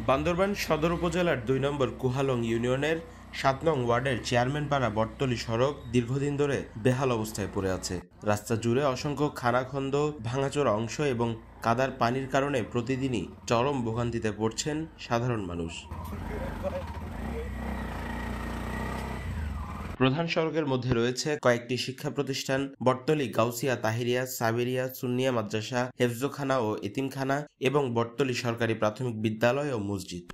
বান্দরবান সদর উপজেলার ২ নম্বর কুহালং ইউনিয়নের ৭ নং ওয়ার্ডের চেয়ারম্যানপাড়া বটতলী সড়ক দীর্ঘদিন ধরে বেহাল অবস্থায় পড়ে আছে। রাস্তা জুড়ে অসংখ্য খানাখন্দ, ভাঙাচোরা অংশ এবং কাদার পানির কারণে প্রতিদিনই চরম ভোগান্তিতে পড়ছেন সাধারণ মানুষ। প্রধান সড়কের মধ্যে রয়েছে কয়েকটি শিক্ষা প্রতিষ্ঠান, বটতলী গাউসিয়া তাহিরিয়া, সাবেরিয়া, সুন্নিয়া মাদ্রাসা, হেফজোখানা ও এতিমখানা এবং বটতলী সরকারি প্রাথমিক বিদ্যালয় ও মসজিদ।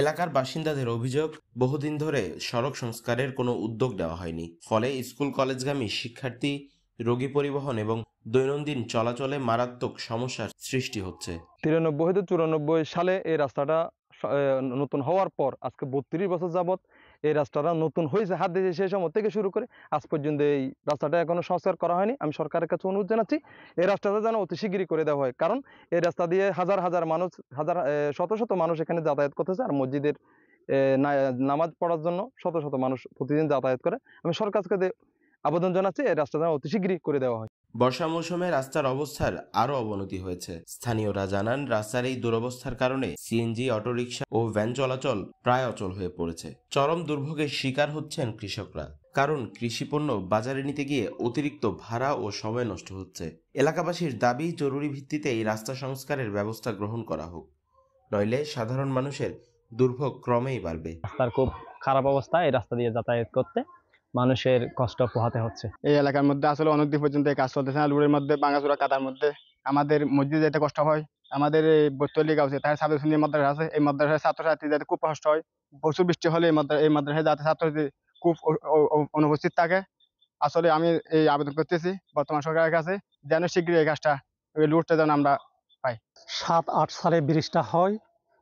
এলাকার বাসিন্দাদের অভিযোগ, বহুদিন ধরে সড়ক সংস্কারের কোনো উদ্যোগ নেওয়া হয়নি। ফলে স্কুল কলেজগামী শিক্ষার্থী, রোগী পরিবহন এবং দৈনন্দিন চলাচলে মারাত্মক সমস্যার সৃষ্টি হচ্ছে। 93-94 সালে এই রাস্তাটা নতুন হওয়ার পর আজকে 32 বছর যাবৎ এই রাস্তাটা নতুন হয়েছে, হাত দিয়েছে সেই সময় থেকে শুরু করে আজ পর্যন্ত এই রাস্তাটা এখনো সংস্কার করা হয়নি। আমি সরকারের কাছে অনুরোধ জানাচ্ছি এই রাস্তাটা যেন অতি শীঘ্রই করে দেওয়া হয়, কারণ এই রাস্তা দিয়ে হাজার হাজার মানুষ, শত শত মানুষ এখানে যাতায়াত করতেছে। আর মসজিদের নামাজ পড়ার জন্য শত শত মানুষ প্রতিদিন যাতায়াত করে। আমি সরকারকে আবেদন জানাচ্ছি এই রাস্তাটা অতি শীঘ্রই করে দেওয়া হয়। বর্ষা মৌসুমে রাস্তার অবস্থার আরও অবনতি হয়েছে। স্থানীয়রা জানান, রাস্তার এই দুরবস্থার কারণে সিএনজি, অটোরিকশা ও ভ্যান চলাচল প্রায় অচল হয়ে পড়েছে। চরম দুর্ভোগের শিকার হচ্ছেন কৃষকরা, কারণ কৃষিপণ্য বাজারে নিতে গিয়ে অতিরিক্ত ভাড়া ও সময় নষ্ট হচ্ছে। এলাকাবাসীর দাবি, জরুরি ভিত্তিতে এই রাস্তা সংস্কারের ব্যবস্থা গ্রহণ করা হোক, নইলে সাধারণ মানুষের দুর্ভোগ ক্রমেই বাড়বে। রাস্তার খুব খারাপ অবস্থা, এই রাস্তা দিয়ে যাতায়াত করতে মানুষের কষ্ট পোহাতে হচ্ছে। এই এলাকার মধ্যে আসলে অনেকদিন পর্যন্ত এই কাজ চলতেছে না। লুড়ের মধ্যে ভাঙাচোরা কাদার মধ্যে আমাদের মসজিদে যেতে কষ্ট হয়। আমাদের এই বটতলী গাঁও তার সাথে সুন্নি মাদ্রাসা আছে, এই মাদ্রাসায় ছাত্রছাত্রী যাতে খুব কষ্ট হয়। প্রচুর বৃষ্টি হলে এই মাদ্রাসায় যাতে ছাত্রছাত্রী খুব অনুপস্থিত থাকে। আসলে আমি এই আবেদন করতেছি বর্তমান সরকারের কাছে যেন শীঘ্রই এই কাজটা, ওই লুটটা যেন আমরা পাই। 7-8 সালে ব্রিজটা হয়।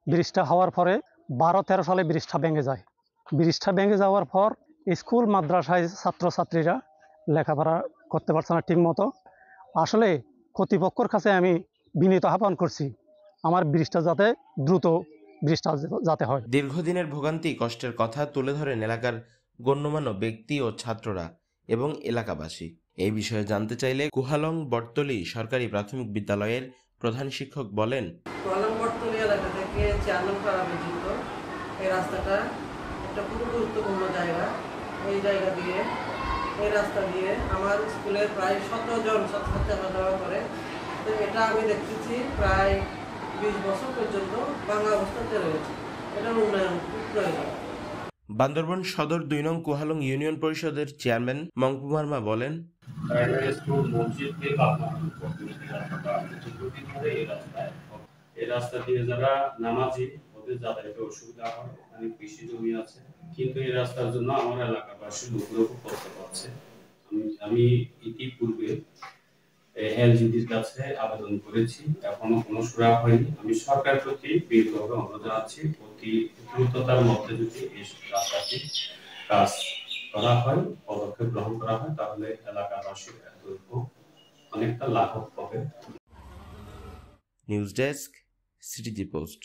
ব্রিজটা হওয়ার পরে 12-13 সালে ব্রিজটা ভেঙে যায়। ব্রিজটা ভেঙে যাওয়ার পর স্কুল মাদ্রাসায় ছাত্রছাত্রীরা লেখাপড়া করতে পারছে না ঠিক মতো। আসলে কর্তৃপক্ষের কাছে আমি বিনীত আহ্বান করছি আমার ব্রিজটা যাতে দ্রুত যাতে হয়। দীর্ঘদিনের ভোগান্তি, কষ্টের কথা তুলে ধরেন এলাকার গণ্যমান্য ব্যক্তি ও ছাত্ররা এবং এলাকাবাসী। এই বিষয়ে জানতে চাইলে কুহালং বটতলী সরকারি প্রাথমিক বিদ্যালয়ের প্রধান শিক্ষক বলেন, কুহালং বটতলী এলাকা থেকে চেয়ারম্যানপাড়া পর্যন্ত এই রাস্তাটা একটা খুব গুরুত্বপূর্ণ জায়গা। এই রাস্তা দিয়ে আমার স্কুলের প্রায় 17 জন ছাত্রছাত্রী আসা যাওয়া করে। তো এটা আমি দেখতেছি প্রায় 20 বছর পর্যন্ত ভাঙা অবস্থাতে রয়েছে। এটার উন্নয়ন খুব প্রয়োজন। বান্দরবান সদর 2 নং কুহালং ইউনিয়ন পরিষদের চেয়ারম্যান মংপু মার্মা বলেন, এই রাস্তা দিয়ে যারা নামাজি ওদের যাতায়াতে অসুবিধা হয়, অনেক কৃষি জমি আছে, কিন্তু এই রাস্তার জন্য আমার এলাকাবাসীর লোকগুলো খুব কষ্ট পাচ্ছে। আমি ইতিপূর্বে এলজিডির কাছে আবেদন করেছি, এখনো কোনো সুরাহা হয়নি। আমি সরকারের প্রতি বিনীতভাবে অনুরোধ জানাচ্ছি, অতি দ্রুততার মধ্যে যদি এই রাস্তাটি কাজ করা হয়, পদক্ষেপ গ্রহণ করা হয়, তাহলে এলাকাবাসীর অনেকটা লাঘব হবে। News desk, CTG post.